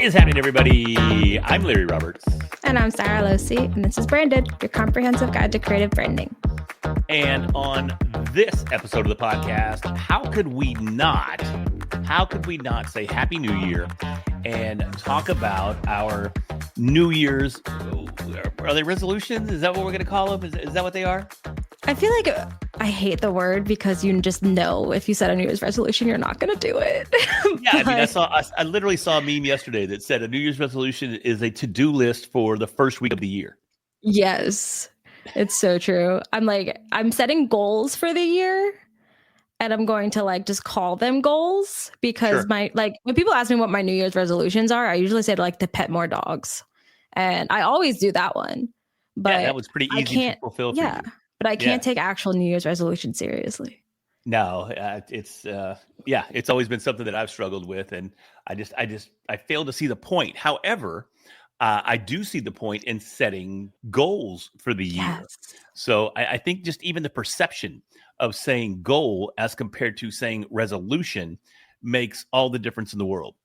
is happening, everybody? I'm Larry Roberts. And I'm Sarah Losi, and this is Branded, your comprehensive guide to creative branding. And on this episode of the podcast, how could we not say Happy New Year and talk about our New Year's, are they resolutions? Is that what we're going to call them? Is that what they are? I feel like I hate the word because you just know if you set a New Year's resolution, you're not going to do it. Yeah, I literally saw a meme yesterday that said a New Year's resolution is a to-do list for the first week of the year. Yes, it's so true. I'm setting goals for the year, and I'm going to just call them goals because when people ask me what my New Year's resolutions are, I usually say to pet more dogs, and I always do that one. But that was pretty easy to fulfill for you. But I can't take actual New Year's resolution seriously. No, it's always been something that I've struggled with, and I fail to see the point. However, I do see the point in setting goals for the year. Yes. So I think just even the perception of saying goal as compared to saying resolution makes all the difference in the world.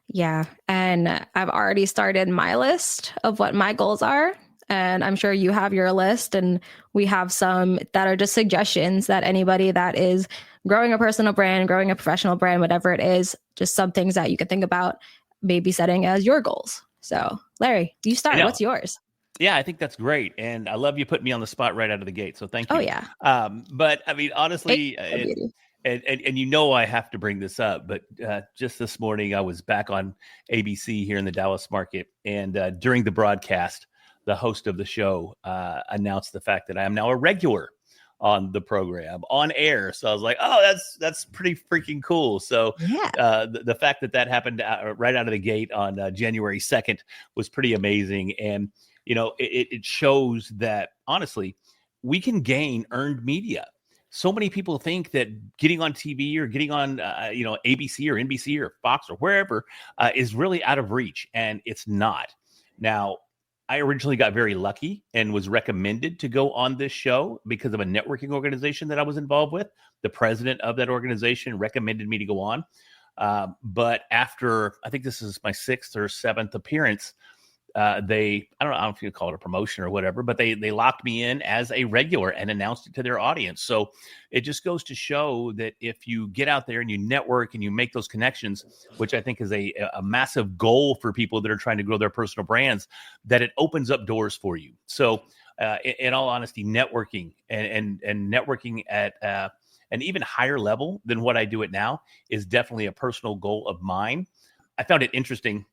Yeah, and I've already started my list of what my goals are. And I'm sure you have your list, and we have some that are just suggestions that anybody that is growing a personal brand, growing a professional brand, whatever it is, just some things that you can think about maybe setting as your goals. So, Larry, you start. What's yours? Yeah, I think that's great. And I love you putting me on the spot right out of the gate. So thank you. Oh, yeah. But I mean, honestly, and you know I have to bring this up, but just this morning I was back on ABC here in the Dallas market. And during the broadcast, the host of the show announced the fact that I am now a regular on the program, on air. So I was like, oh, that's pretty freaking cool. So the fact that happened right out of the gate on January 2nd was pretty amazing. And, you know, it shows that, honestly, we can gain earned media. So many people think that getting on TV or getting on, ABC or NBC or Fox or wherever is really out of reach. And it's not. Now, I originally got very lucky and was recommended to go on this show because of a networking organization that I was involved with. The president of that organization recommended me to go on. But after, I think this is my 6th or 7th appearance, I don't know if you call it a promotion or whatever, but they locked me in as a regular and announced it to their audience. So it just goes to show that if you get out there and you network and you make those connections, which I think is a massive goal for people that are trying to grow their personal brands, that it opens up doors for you. So in all honesty, networking and networking at an even higher level than what I do it now is definitely a personal goal of mine. I found it interesting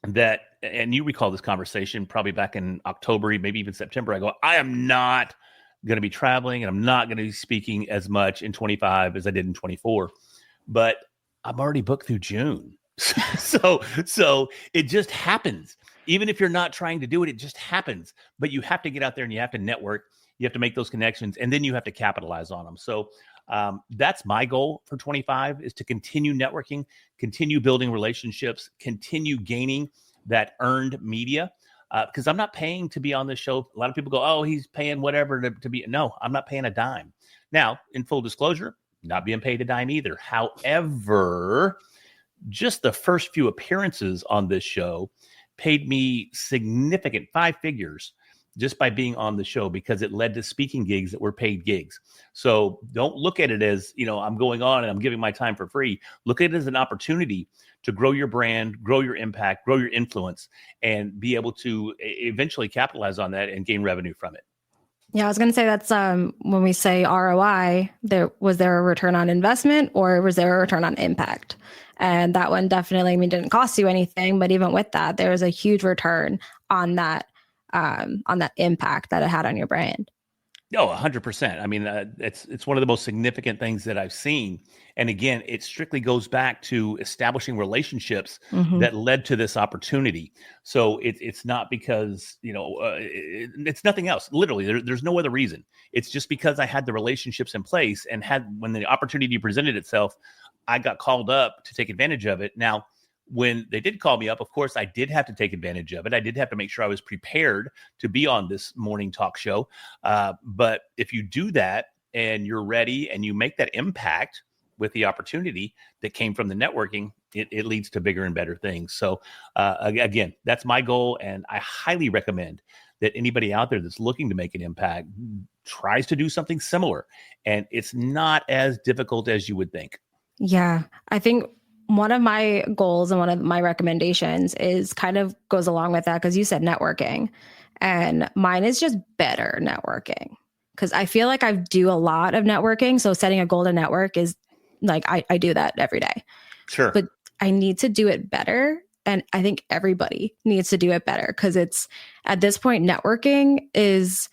that, and you recall this conversation probably back in October, maybe even September, I go, I am not going to be traveling and I'm not going to be speaking as much in 25 as I did in 24, but I'm already booked through June. So it just happens. Even if you're not trying to do it, it just happens, but you have to get out there and you have to network, you have to make those connections, and then you have to capitalize on them. So that's my goal for 25 is to continue networking, continue building relationships, continue gaining that earned media. Because I'm not paying to be on this show. A lot of people go, oh, he's paying whatever to be. No, I'm not paying a dime. Now, in full disclosure, not being paid a dime either. However, just the first few appearances on this show paid me significant 5 figures just by being on the show, because it led to speaking gigs that were paid gigs. So don't look at it as, I'm going on and I'm giving my time for free. Look at it as an opportunity to grow your brand, grow your impact, grow your influence, and be able to eventually capitalize on that and gain revenue from it. Yeah, I was going to say that's when we say ROI, was there a return on investment or was there a return on impact? And that one definitely, didn't cost you anything, but even with that, there was a huge return on that impact that it had on your brand. No, 100%. I mean, it's one of the most significant things that I've seen. And again, it strictly goes back to establishing relationships that led to this opportunity. So it's not because, it's nothing else. Literally, there's no other reason. It's just because I had the relationships in place and when the opportunity presented itself, I got called up to take advantage of it. Now, when they did call me up, of course, I did have to take advantage of it. I did have to make sure I was prepared to be on this morning talk show. But if you do that and you're ready and you make that impact with the opportunity that came from the networking, it leads to bigger and better things. So again, that's my goal. And I highly recommend that anybody out there that's looking to make an impact tries to do something similar. And it's not as difficult as you would think. Yeah, I think one of my goals and one of my recommendations is kind of goes along with that, because you said networking, and mine is just better networking, because I feel like I do a lot of networking. So setting a goal to network is like, I do that every day. Sure. But I need to do it better. And I think everybody needs to do it better, because it's at this point, networking is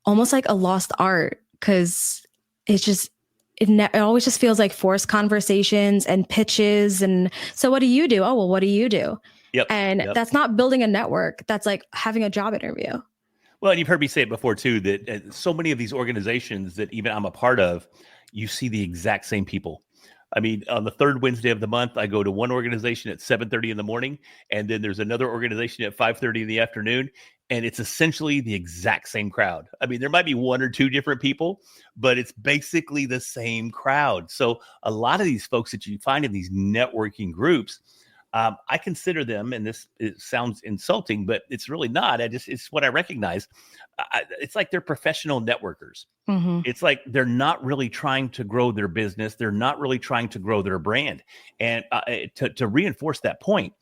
almost like a lost art, because it's just, it always just feels like forced conversations and pitches. And so what do you do? Oh, well, what do you do? Yep. And that's not building a network. That's like having a job interview. Well, and you've heard me say it before too, that so many of these organizations that even I'm a part of, you see the exact same people. I mean, on the third Wednesday of the month, I go to one organization at 7:30 in the morning, and then there's another organization at 5:30 in the afternoon, and it's essentially the exact same crowd. I mean, there might be one or two different people, but it's basically the same crowd. So a lot of these folks that you find in these networking groups, I consider them, and it sounds insulting, but it's really not. It's what I recognize. It's like they're professional networkers. Mm-hmm. It's like they're not really trying to grow their business. They're not really trying to grow their brand. And to reinforce that point,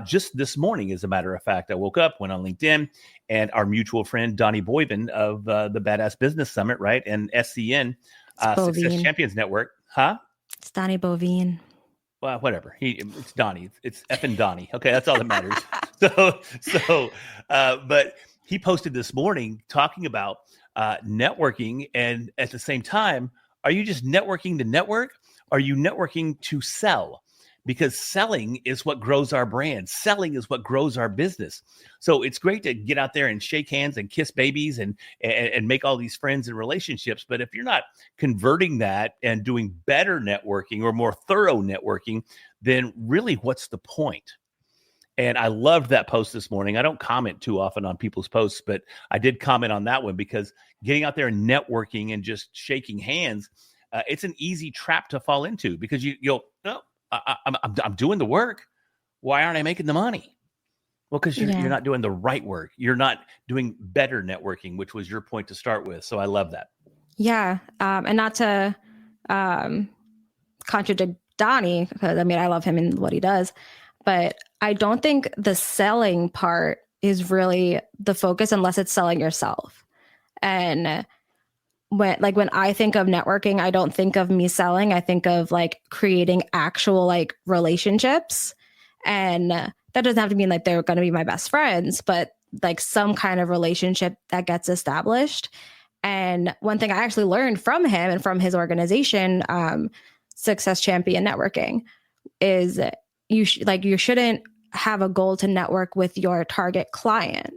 just this morning, as a matter of fact, I woke up, went on LinkedIn, and our mutual friend, Donnie Boyven of the Badass Business Summit, right? And SCN, Success Champions Network. Huh? It's Donnie Bovine. Well, whatever. It's Donnie. It's effing Donnie. Okay, that's all that matters. But he posted this morning talking about networking, and at the same time, are you just networking to network? Are you networking to sell? Because selling is what grows our brand. Selling is what grows our business. So it's great to get out there and shake hands and kiss babies and make all these friends and relationships. But if you're not converting that and doing better networking or more thorough networking, then really what's the point? And I loved that post this morning. I don't comment too often on people's posts, but I did comment on that one, because getting out there and networking and just shaking hands, it's an easy trap to fall into, because you'll, oh, I'm doing the work. Why aren't I making the money? Well, because you're not doing the right work. You're not doing better networking, which was your point to start with. So I love that. Yeah. And not to contradict Donnie, because I mean, I love him and what he does, but I don't think the selling part is really the focus unless it's selling yourself. And when I think of networking, I don't think of me selling. I think of like creating actual like relationships. And that doesn't have to mean like they're going to be my best friends, but like some kind of relationship that gets established. And one thing I actually learned from him and from his organization, Success Champion Networking, is you shouldn't have a goal to network with your target client.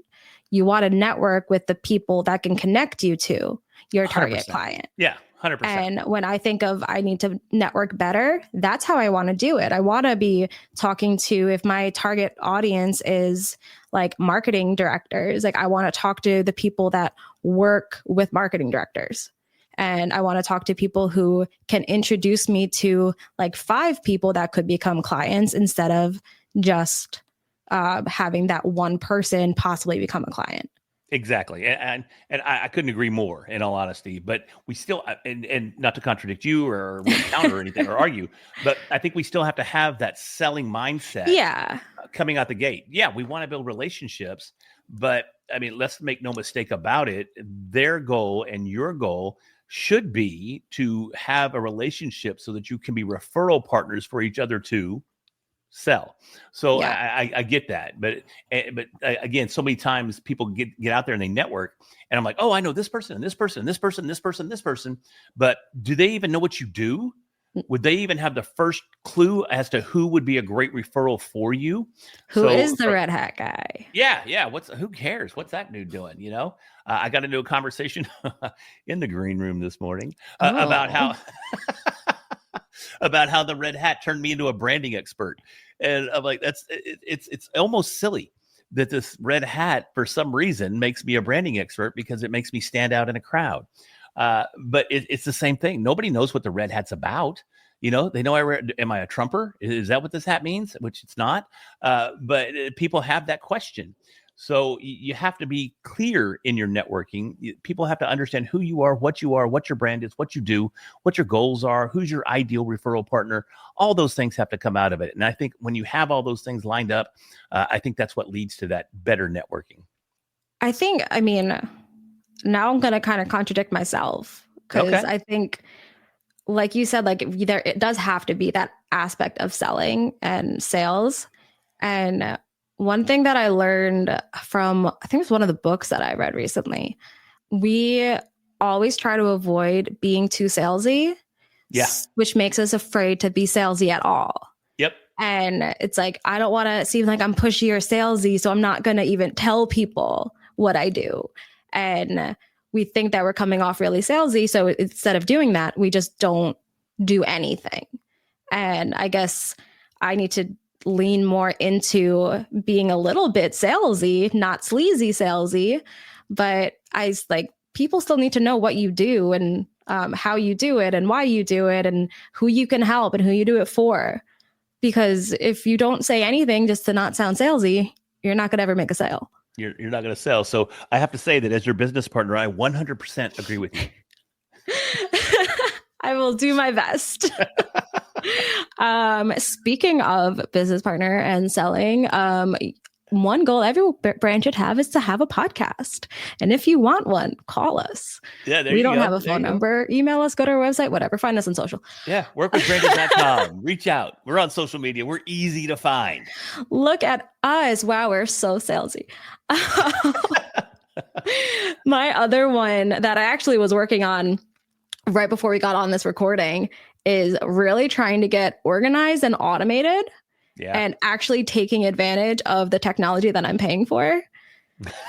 You want to network with the people that can connect you to your target 100%. client. Yeah, 100%. And when I think of I need to network better, that's how I want to do it. I want to be talking to, if my target audience is like marketing directors, like I want to talk to the people that work with marketing directors. And I want to talk to people who can introduce me to like 5 people that could become clients, instead of just having that one person possibly become a client. Exactly. And I couldn't agree more, in all honesty, but we still, and not to contradict you or counter or anything or argue, but I think we still have to have that selling mindset. Yeah. Coming out the gate. Yeah. We want to build relationships, but I mean, let's make no mistake about it. Their goal and your goal should be to have a relationship so that you can be referral partners for each other to sell. So yeah. I get that, but again, so many times people get out there and they network, and I'm like, oh, I know this person and this person and this person and this person and this person, but do they even know what you do? Would they even have the first clue as to who would be a great referral for you? Who is the red hat guy? Yeah. Who cares? What's that dude doing? You know, I got into a conversation in the green room this morning about how about how the red hat turned me into a branding expert. And I'm like, it's almost silly that this red hat for some reason makes me a branding expert, because it makes me stand out in a crowd. But it's the same thing. Nobody knows what the red hat's about. They know am I a Trumper? Is that what this hat means? Which it's not. But people have that question. So you have to be clear in your networking. People have to understand who you are, what your brand is, what you do, what your goals are, who's your ideal referral partner. All those things have to come out of it. And I think when you have all those things lined up, I think that's what leads to that better networking. Now I'm going to kind of contradict myself because I think, like you said, it does have to be that aspect of selling and sales. And one thing that I learned from, I think it was one of the books that I read recently, we always try to avoid being too salesy, which makes us afraid to be salesy at all. Yep. And it's like, I don't want to seem like I'm pushy or salesy, so I'm not going to even tell people what I do. And we think that we're coming off really salesy. So instead of doing that, we just don't do anything. And I guess I need to lean more into being a little bit salesy, not sleazy salesy, but people still need to know what you do and how you do it and why you do it and who you can help and who you do it for. Because if you don't say anything just to not sound salesy, you're not going to ever make a sale. You're not going to sell. So I have to say that as your business partner, I 100% agree with you. I will do my best. Speaking of business partner and selling, one goal every brand should have is to have a podcast. And if you want one, call us. Yeah, we don't have a phone number. Email us, go to our website, whatever. Find us on social. Yeah, workwithbranded.com. Reach out. We're on social media. We're easy to find. Look at us. Wow, we're so salesy. My other one that I actually was working on right before we got on this recording is really trying to get organized and automated. Yeah. And actually taking advantage of the technology that I'm paying for.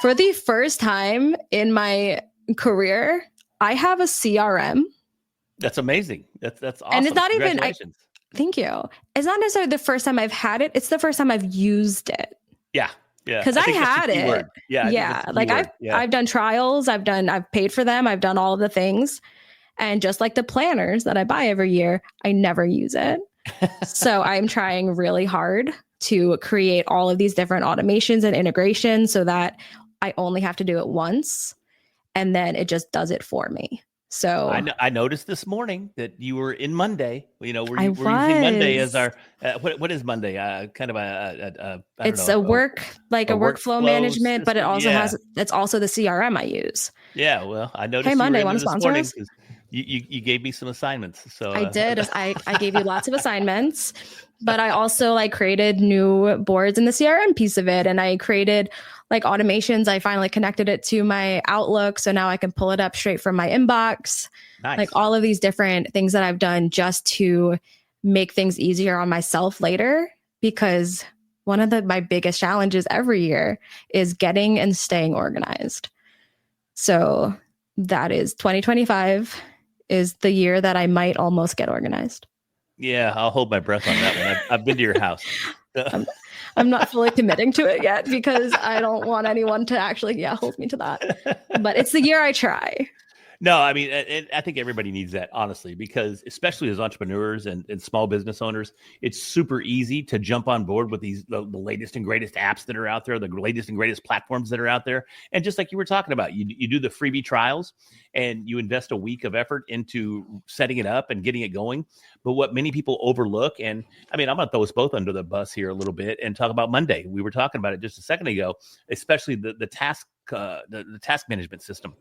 For the first time in my career, I have a CRM. That's amazing. That's awesome. And it's not even, thank you. It's not necessarily the first time I've had it. It's the first time I've used it. Yeah. Yeah. Because I had it. Word. Yeah. I've done trials. I've paid for them. I've done all of the things. And just like the planners that I buy every year, I never use it. So I'm trying really hard to create all of these different automations and integrations so that I only have to do it once and then it just does it for me. So I noticed this morning that you were in Monday. We're using Monday as our what is Monday? Kind of it's a workflow management, system, but it also it's also the CRM I use. Yeah, well, I noticed. Hey, Monday, want to sponsor us? You gave me some assignments. So I did. I gave you lots of assignments, but I also created new boards in the CRM piece of it. And I created automations. I finally connected it to my Outlook. So now I can pull it up straight from my inbox. Nice. All of these different things that I've done just to make things easier on myself later, because one of my biggest challenges every year is getting and staying organized. So that is 2025 is the year that I might almost get organized. Yeah, I'll hold my breath on that one. I've been to your house. I'm not fully committing to it yet because I don't want anyone to actually, hold me to that. But it's the year I try. No, I mean, I think everybody needs that, honestly, because especially as entrepreneurs and small business owners, it's super easy to jump on board with the latest and greatest apps that are out there, the latest and greatest platforms that are out there. And just like you were talking about, you do the freebie trials and you invest a week of effort into setting it up and getting it going. But what many people overlook, and I mean, I'm going to throw us both under the bus here a little bit and talk about Monday. We were talking about it just a second ago, especially the task management system.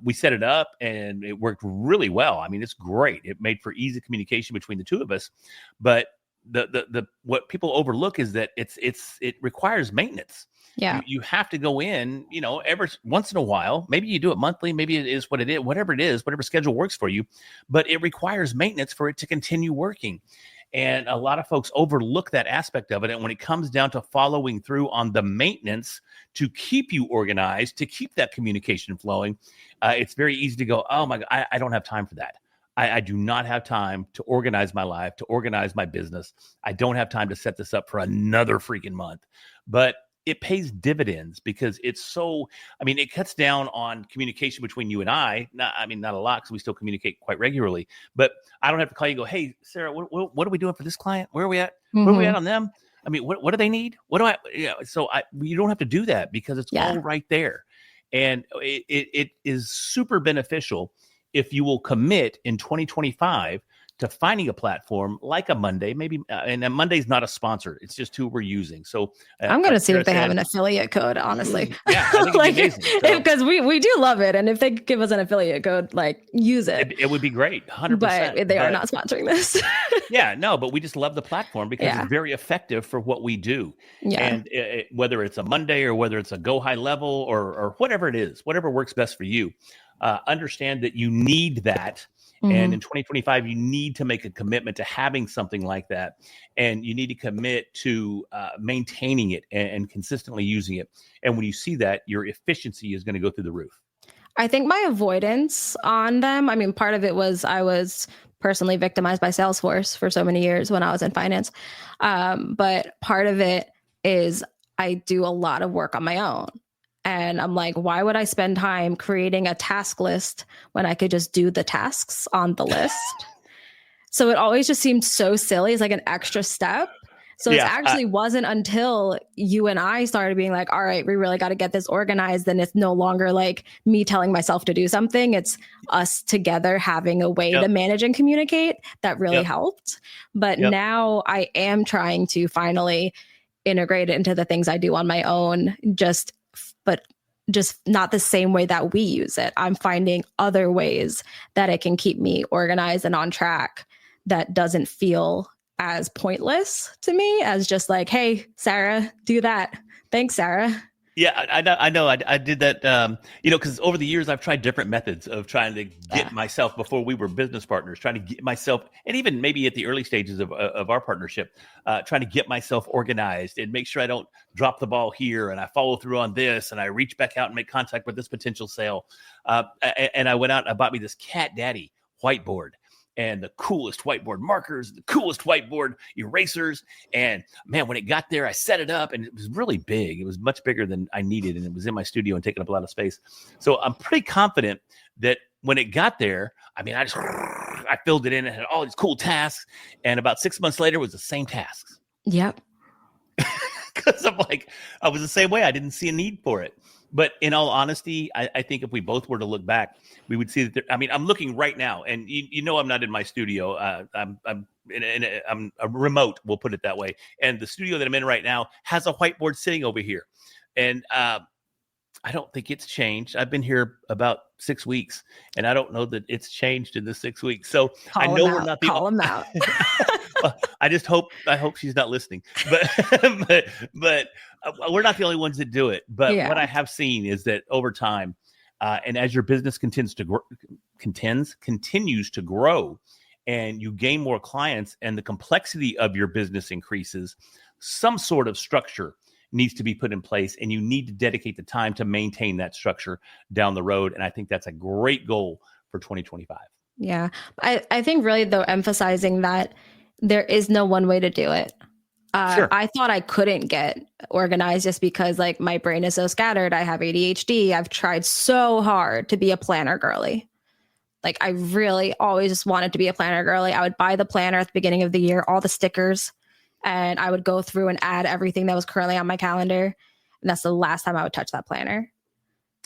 We set it up and it worked really well. I mean, it's great. It made for easy communication between the two of us. But the what people overlook is that it requires maintenance. Yeah, you have to go in, every once in a while. Maybe you do it monthly. Maybe it is what it is, whatever it is, whatever schedule works for you. But it requires maintenance for it to continue working. And a lot of folks overlook that aspect of it. And when it comes down to following through on the maintenance to keep you organized, to keep that communication flowing, it's very easy to go, oh my God, I don't have time for that. I do not have time to organize my life, to organize my business. I don't have time to set this up for another freaking month. But it pays dividends because it's so, I mean, it cuts down on communication between you and I. Not a lot because we still communicate quite regularly, but I don't have to call you and go, hey, Sarah, what are we doing for this client? Where are we at? Where are we at on them? I mean, what do they need? What do I, you don't have to do that because it's all right there. And it is super beneficial if you will commit in 2025 to finding a platform like a Monday, maybe, and a Monday's not a sponsor. It's just who we're using. So I'm going to see if they have an affiliate code, honestly. Yeah, I think it'd be amazing. Because we do love it. And if they give us an affiliate code, like use it. It would be great. 100%. But they are not sponsoring this. Yeah, no, but we just love the platform because it's very effective for what we do. Yeah. And whether it's a Monday or whether it's a go high level or whatever it is, whatever works best for you, understand that you need that. And in 2025, you need to make a commitment to having something like that. And you need to commit to maintaining it and consistently using it. And when you see that, your efficiency is going to go through the roof. I think my avoidance on them, I mean, part of it was I was personally victimized by Salesforce for so many years when I was in finance. But part of it is I do a lot of work on my own. And I'm like, why would I spend time creating a task list when I could just do the tasks on the list? So it always just seemed so silly. It's like an extra step. So it actually wasn't until you and I started being like, all right, we really got to get this organized. And it's no longer like me telling myself to do something. It's us together having a way to manage and communicate that really helped. But now I am trying to finally integrate it into the things I do on my own, but just not the same way that we use it. I'm finding other ways that it can keep me organized and on track that doesn't feel as pointless to me as just like, hey, Sarah, do that. Thanks, Sarah. Yeah, I know. I did that, because over the years, I've tried different methods of trying to get myself, before we were business partners, trying to get myself, and even maybe at the early stages of our partnership, trying to get myself organized and make sure I don't drop the ball here and I follow through on this and I reach back out and make contact with this potential sale. And I went out and I bought me this Cat Daddy whiteboard. And the coolest whiteboard markers, the coolest whiteboard erasers. And man, when it got there, I set it up and it was really big. It was much bigger than I needed. And it was in my studio and taking up a lot of space. So I'm pretty confident that when it got there, I mean, I filled it in and had all these cool tasks. And about 6 months later, it was the same tasks. Yep. Because I'm like, I was the same way. I didn't see a need for it. But in all honesty, I think if we both were to look back, we would see that. I'm looking right now, and I'm not in my studio. I'm a remote. We'll put it that way. And the studio that I'm in right now has a whiteboard sitting over here, and I don't think it's changed. I've been here about 6 weeks, and I don't know that it's changed in the 6 weeks. So I know we're not the call them out. I hope she's not listening, but we're not the only ones that do it. But what I have seen is that over time, and as your business continues to grow, and you gain more clients, and the complexity of your business increases, some sort of structure needs to be put in place, and you need to dedicate the time to maintain that structure down the road. And I think that's a great goal for 2025. Yeah, I think really though emphasizing that there is no one way to do it. Sure. I thought I couldn't get organized just because like my brain is so scattered. I have ADHD. I've tried so hard to be a planner girly. Like I really always just wanted to be a planner girly. I would buy the planner at the beginning of the year, all the stickers, and I would go through and add everything that was currently on my calendar. And that's the last time I would touch that planner.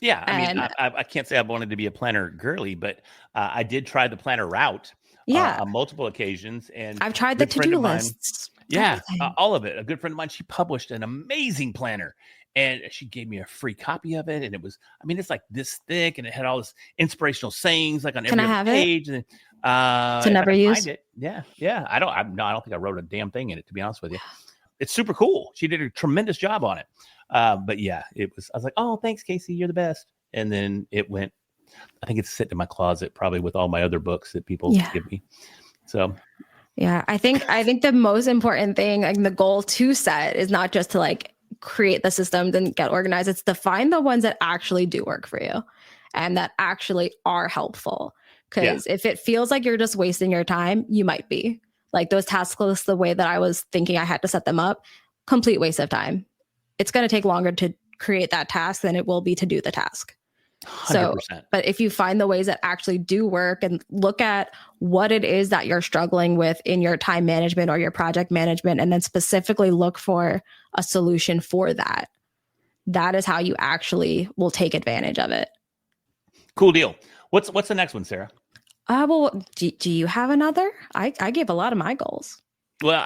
Yeah. I can't say I wanted to be a planner girly, but I did try the planner route. On multiple occasions. And I've tried the to-do lists. Yeah, all of it. A good friend of mine, she published an amazing planner and she gave me a free copy of it. And it was, it's like this thick and it had all this inspirational sayings like on every page. It? And, to never use it. Yeah. I don't think I wrote a damn thing in it, to be honest with you. It's super cool. She did a tremendous job on it. But yeah, I was like, oh, thanks, Casey. You're the best. And then it went, I think it's sitting in my closet, probably with all my other books that people give me. So, yeah, I think the most important thing, like the goal to set, is not just to like create the systems and get organized. It's to find the ones that actually do work for you and that actually are helpful. Because if it feels like you're just wasting your time, you might be. Like those task lists, the way that I was thinking I had to set them up, complete waste of time. it's going to take longer to create that task than it will be to do the task. 100%. So, but if you find the ways that actually do work and look at what it is that you're struggling with in your time management or your project management, and then specifically look for a solution for that, that is how you actually will take advantage of it. Cool deal. What's the next one, Sarah? Well, do you have another? I gave a lot of my goals. Well,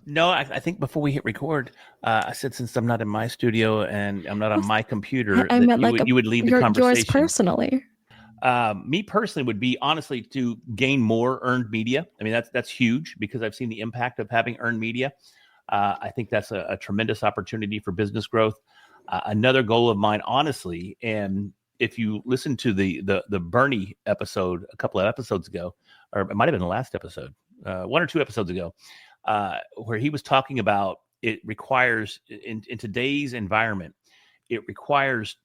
no, I think before we hit record, I said, since I'm not in my studio and I'm not on my computer, I meant you would lead the conversation. Yours personally. Me personally would be, honestly, to gain more earned media. I mean, that's huge, because I've seen the impact of having earned media. I think that's a tremendous opportunity for business growth. Another goal of mine, honestly, and if you listen to the Bernie episode a couple of episodes ago, or it might have been the last episode, 1 or 2 episodes ago, where he was talking about it requires, in today's environment, it requires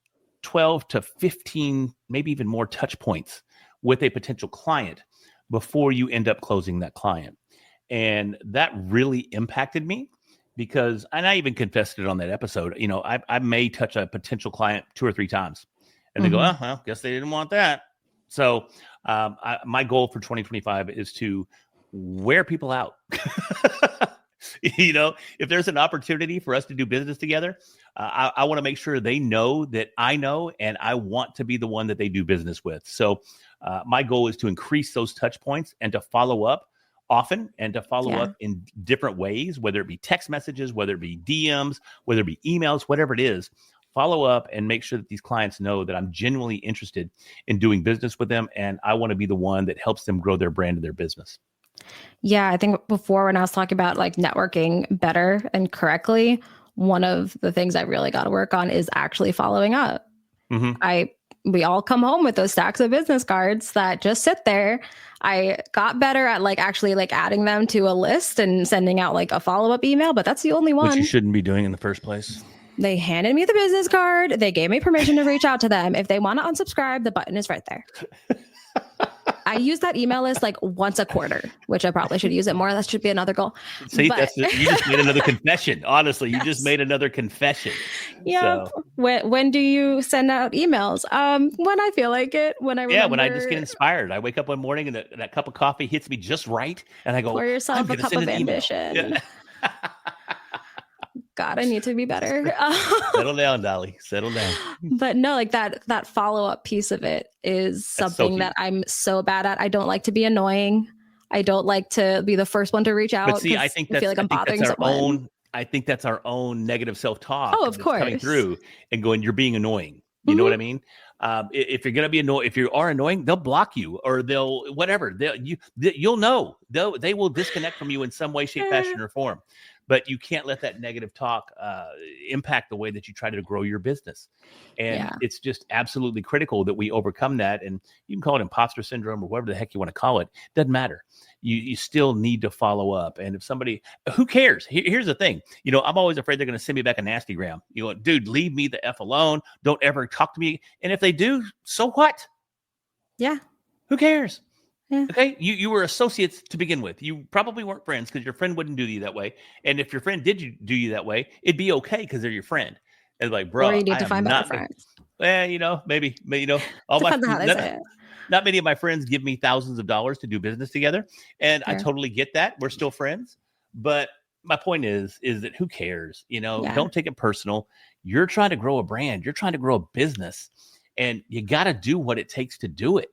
12 to 15, maybe even more touch points with a potential client before you end up closing that client. And that really impacted me, because, and I even confessed it on that episode, I may touch a potential client 2 or 3 times. And they go, oh, well, guess they didn't want that. So my goal for 2025 is to wear people out. If there's an opportunity for us to do business together, I want to make sure they know that I know, and I want to be the one that they do business with. So my goal is to increase those touch points and to follow up often, and to follow up in different ways, whether it be text messages, whether it be DMs, whether it be emails, whatever it is. Follow up and make sure that these clients know that I'm genuinely interested in doing business with them, and I want to be the one that helps them grow their brand and their business. Yeah, I think before, when I was talking about like networking better and correctly, one of the things I really got to work on is actually following up. We all come home with those stacks of business cards that just sit there. I got better at actually adding them to a list and sending out a follow-up email, but that's the only one. Which you shouldn't be doing in the first place. They handed me the business card. They gave me permission to reach out to them. If they want to unsubscribe, the button is right there. I use that email list once a quarter, which I probably should use it more. That should be another goal. See, you just made another confession. Honestly, you just made another confession. Yeah. So. When do you send out emails? When I feel like it. When I remember. Yeah, when I just get inspired. I wake up one morning and that cup of coffee hits me just right, and I go, pour yourself a cup of ambition. Yeah. God, I need to be better. Settle down, Dolly. Settle down. But no, that follow-up piece of it is something that I'm so bad at. I don't like to be annoying. I don't like to be the first one to reach out. But see, I think that's, I'm bothering someone. I think that's our own negative self-talk. Oh, of course. Coming through and going, you're being annoying. You know what I mean? If you're going to be annoying, if you are annoying, they'll block you, or they'll whatever. You'll know. They will disconnect from you in some way, shape, fashion, or form. But you can't let that negative talk impact the way that you try to grow your business. And it's just absolutely critical that we overcome that. And you can call it imposter syndrome or whatever the heck you want to call it. Doesn't matter. You still need to follow up. And if somebody, who cares? Here's the thing. I'm always afraid they're going to send me back a nasty gram. Dude, leave me the F alone. Don't ever talk to me. And if they do, so what? Yeah. Who cares? Yeah. Okay, you were associates to begin with. You probably weren't friends because your friend wouldn't do you that way. And if your friend did do you that way, it'd be okay because they're your friend. And bro, or you need to find better friends. Maybe all not many of my friends give me thousands of dollars to do business together, and I totally get that. We're still friends, but my point is that who cares? Don't take it personal. You're trying to grow a brand. You're trying to grow a business, and you got to do what it takes to do it.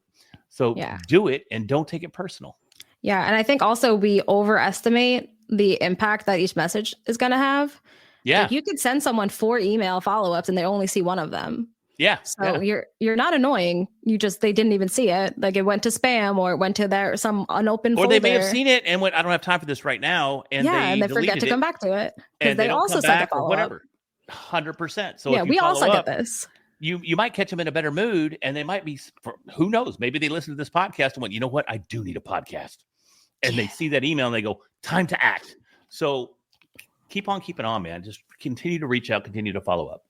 So do it and don't take it personal. Yeah. And I think also we overestimate the impact that each message is going to have. Yeah. You could send someone 4 email follow-ups and they only see one of them. Yeah. So you're not annoying. They didn't even see it. It went to spam, or it went to some unopened folder. Or they may have seen it and went, I don't have time for this right now. And they forget to come back to it. Because they also sent a follow-up. Whatever. 100%. So we all suck at this. You might catch them in a better mood, and they might be, who knows, maybe they listen to this podcast and went, you know what, I do need a podcast. And they see that email and they go, time to act. So keep on keeping on, man. Just continue to reach out, continue to follow up.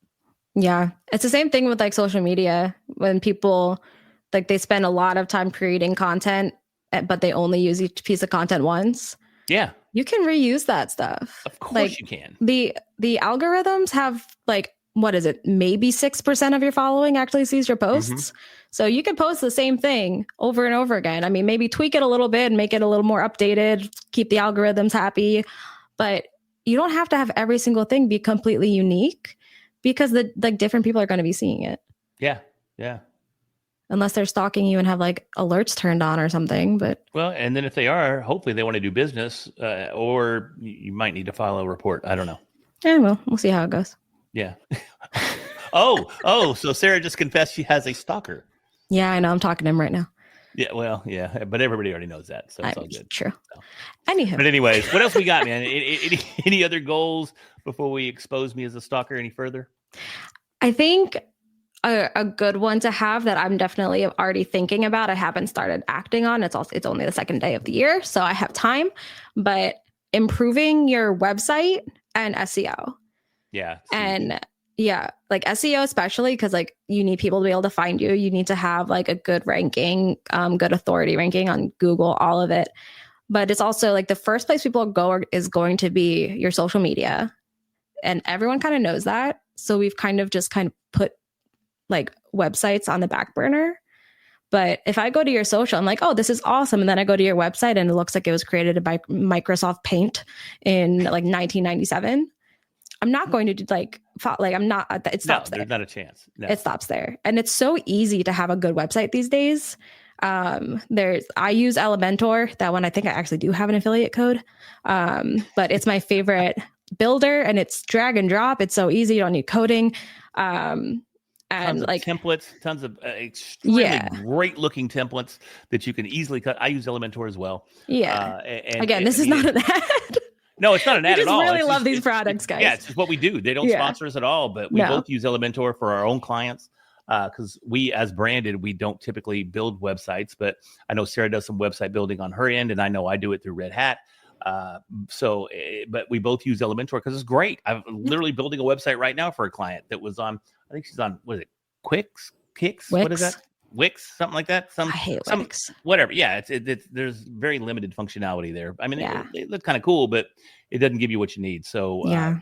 Yeah. It's the same thing with social media. When people they spend a lot of time creating content, but they only use each piece of content once. Yeah. You can reuse that stuff. Of course Like you can. the algorithms have like, what is it? Maybe 6% of your following actually sees your posts. So you could post the same thing over and over again. I mean, maybe tweak it a little bit and make it a little more updated, keep the algorithms happy, but you don't have to have every single thing be completely unique because the like different people are going to be seeing it. Yeah. Yeah. Unless they're stalking you and have like alerts turned on or something. But well, and then if they are, hopefully they want to do business, or you might need to file a report. I don't know. Yeah, well, we'll see how it goes. Yeah. So Sarah just confessed she has a stalker. Yeah, I know. I'm talking to him right now. Yeah, well, yeah, but everybody already knows that, so it's all good. True. So. Anyhow. But anyways, what else we got, man? Any other goals before we expose me as a stalker any further? I think a good one to have that I'm definitely already thinking about. I haven't started acting on. It's only the second day of the year, so I have time. But improving your website and SEO. Yeah. And yeah, like SEO especially because like you need people to be able to find you. You need to have like a good ranking, good authority ranking on Google, all of it. But it's also like the first place people go is going to be your social media, and everyone kind of knows that. So we've kind of put like websites on the back burner. But if I go to your social, I'm like, oh, this is awesome. And then I go to your website and it looks like it was created by Microsoft Paint in like 1997. I'm not going to do I'm not, it stops there. There's not a chance. No. It stops there. And it's so easy to have a good website these days. I use Elementor. That one, I think I actually do have an affiliate code. But it's my favorite builder and it's drag and drop. It's so easy. You don't need coding. And like templates, tons of extremely great looking templates that you can easily cut. I use Elementor as well. Yeah. Again, this is not an ad. No, it's not an ad at all. I really love these products, guys. Yeah, it's just what we do. They don't sponsor us at all, but we both use Elementor for our own clients because we, as branded, we don't typically build websites. But I know Sarah does some website building on her end, and I know I do it through Red Hat. But we both use Elementor because it's great. I'm literally building a website right now for a client that was on, I think she's on, what is it, Kicks? Wix? What is that? Wix, something like that. I hate Wix. Whatever. Yeah, it's there's very limited functionality there. I mean, they look kind of cool, but it doesn't give you what you need. So, I'm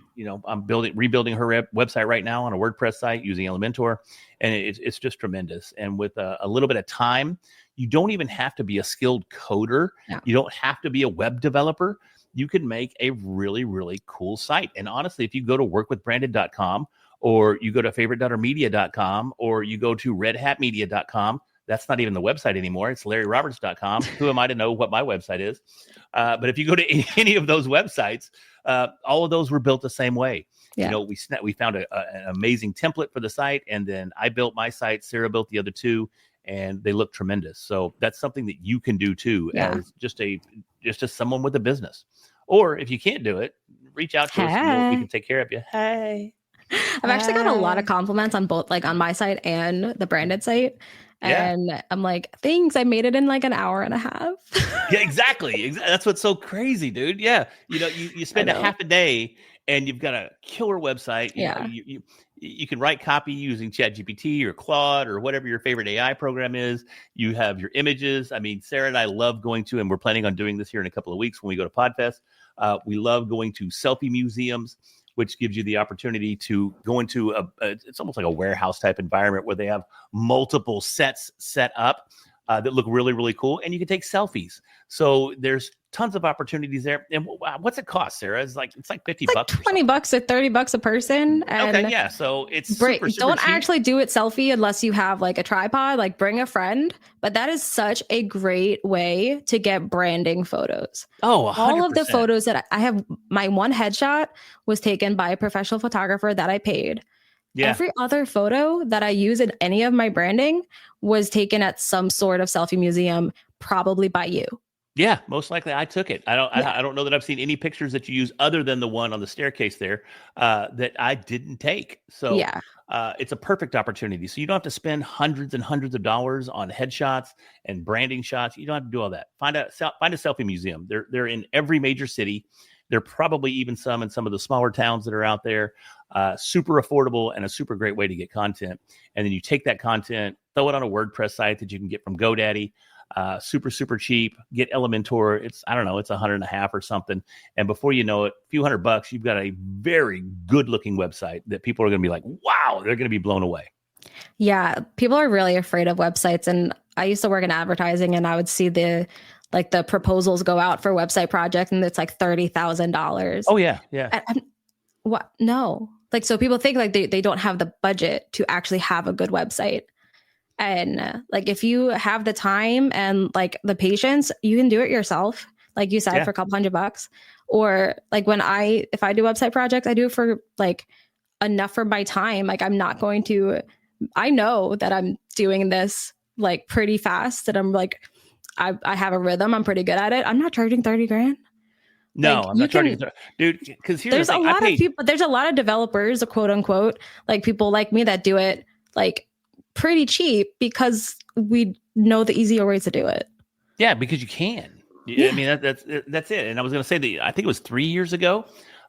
rebuilding her website right now on a WordPress site using Elementor, and it's just tremendous. And with a little bit of time, you don't even have to be a skilled coder. No. You don't have to be a web developer. You can make a really, really cool site. And honestly, if you go to workwithbranded.com, or you go to favorite.media.com, or you go to redhatmedia.com. That's not even the website anymore. It's larryroberts.com. Who am I to know what my website is? But if you go to any of those websites, all of those were built the same way. Yeah. We found an amazing template for the site, and then I built my site. Sarah built the other two, and they look tremendous. So that's something that you can do too, as just someone with a business. Or if you can't do it, reach out to us and we can take care of you. Hey. I've actually got a lot of compliments on both, like on my site and the branded site. And I'm like, thanks, I made it in like an hour and a half. Yeah, exactly. That's what's so crazy, dude. Yeah. You spend a half a day and you've got a killer website. You can write copy using ChatGPT or Claude or whatever your favorite AI program is. You have your images. I mean, Sarah and I love going to, and we're planning on doing this here in a couple of weeks when we go to PodFest. We love going to selfie museums, which gives you the opportunity to go into it's almost like a warehouse type environment where they have multiple sets set up that look really, really cool. And you can take selfies. So there's tons of opportunities there. And what's it cost, Sarah? It's like $50. Like $20 or $30 a person. And okay, yeah. So it's super don't cheap. Actually do it selfie unless you have like a tripod, like bring a friend. But that is such a great way to get branding photos. Oh, 100%. All of the photos that I have, my one headshot was taken by a professional photographer that I paid. Yeah. Every other photo that I use in any of my branding was taken at some sort of selfie museum, probably by you. Yeah, most likely I took it. I don't know that I've seen any pictures that you use other than the one on the staircase there that I didn't take. So it's a perfect opportunity. So you don't have to spend hundreds and hundreds of dollars on headshots and branding shots. You don't have to do all that. Find a selfie museum. They're in every major city. There are probably even some in some of the smaller towns that are out there. Super affordable and a super great way to get content. And then you take that content, throw it on a WordPress site that you can get from GoDaddy. super, super cheap. Get Elementor. It's, I don't know, it's $150 or something. And before you know it, a few $100, you've got a very good looking website that people are going to be like, wow, they're going to be blown away. Yeah. People are really afraid of websites. And I used to work in advertising, and I would see the proposals go out for website project, and it's like $30,000. Oh yeah. Yeah. What? No. Like, so people think like they don't have the budget to actually have a good website. And like, if you have the time and like the patience, you can do it yourself. Like you said, for a couple $100. Or like if I do website projects, I do it for like enough for my time. Like, I know that I'm doing this like pretty fast, and I'm like, I have a rhythm. I'm pretty good at it. I'm not charging $30,000. No, like, I'm not charging, dude. Because there's a lot of people. There's a lot of developers, quote unquote, like people like me that do it like pretty cheap because we know the easier ways to do it. Yeah, because you can. Yeah. I mean, that's it. And I was going to say that I think it was 3 years ago.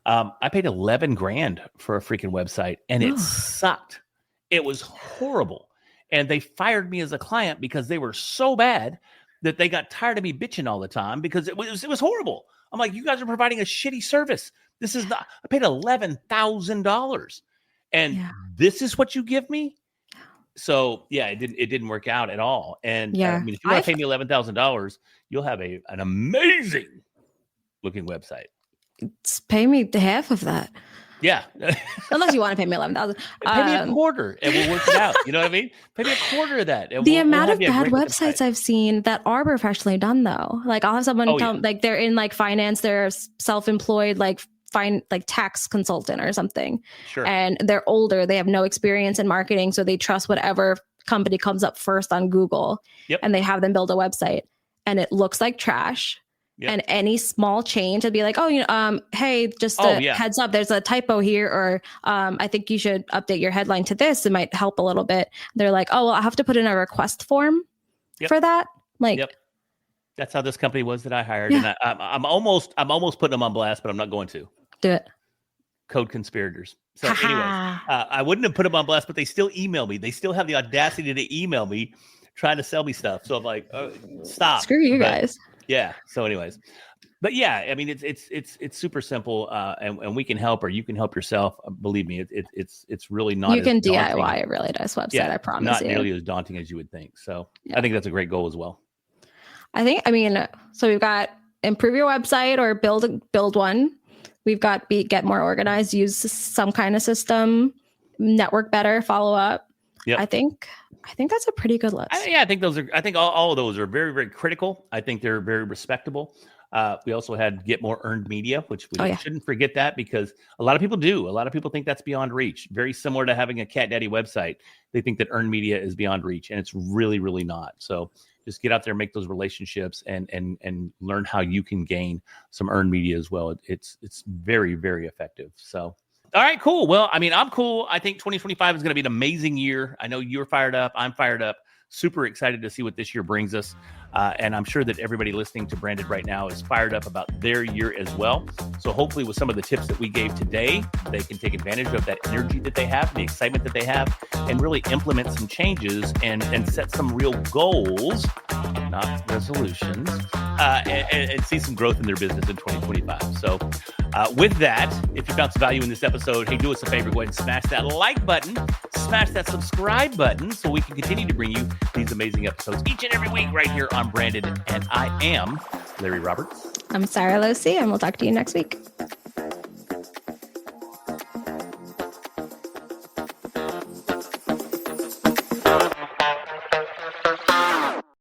I paid $11,000 for a freaking website, and it sucked. It was horrible, and they fired me as a client because they were so bad that they got tired of me bitching all the time because it was horrible. I'm like, you guys are providing a shitty service. This is not. I paid $11,000, and this is what you give me. So yeah, it didn't work out at all. And I mean, if you want to pay me $11,000, you'll have an amazing looking website. Pay me half of that. Yeah. Unless you want to pay me $11,000. Pay me a quarter and we'll work it out. You know what I mean? Pay me a quarter of that. And the amount of bad websites I've seen that are professionally done though. Like I'll have someone like they're in like finance, they're self-employed, like tax consultant or something. Sure. And they're older. They have no experience in marketing. So they trust whatever company comes up first on Google. Yep. And they have them build a website, and it looks like trash. Yep. And any small change would be like, hey, just heads up, there's a typo here, or I think you should update your headline to this. It might help a little bit. They're like, oh, well, I have to put in a request form for that. Like, that's how this company was that I hired, and I'm almost putting them on blast, but I'm not going to do it. Code conspirators. So, anyways, I wouldn't have put them on blast, but they still email me. They still have the audacity to email me, trying to sell me stuff. So I'm like, stop. Screw you guys. Yeah. So anyways, but yeah, I mean, it's super simple, and we can help, or you can help yourself. Believe me, it's really not. You can DIY a really nice website. I promise. Not nearly as daunting as you would think. So I think that's a great goal as well. So we've got improve your website or build one. We've got get more organized, use some kind of system, network better, follow up. Yeah. I think that's a pretty good list. I think all of those are very, very critical. I think they're very respectable. We also had get more earned media, which we shouldn't forget that, because a lot of people do. A lot of people think that's beyond reach. Very similar to having a Cat Daddy website. They think that earned media is beyond reach, and it's really, really not. So just get out there, make those relationships, and learn how you can gain some earned media as well. It's very, very effective. So. All right, cool. Well, I mean, I'm cool. I think 2025 is going to be an amazing year. I know you're fired up. I'm fired up. Super excited to see what this year brings us. And I'm sure that everybody listening to Branded right now is fired up about their year as well. So hopefully with some of the tips that we gave today, they can take advantage of that energy that they have, the excitement that they have, and really implement some changes and set some real goals, not resolutions, and see some growth in their business in 2025. So with that, if you found some value in this episode, hey, do us a favor, go ahead and smash that like button, smash that subscribe button, so we can continue to bring you these amazing episodes each and every week right here on Branded. And I am Larry Roberts. I'm Sarah Losi, and we'll talk to you next week.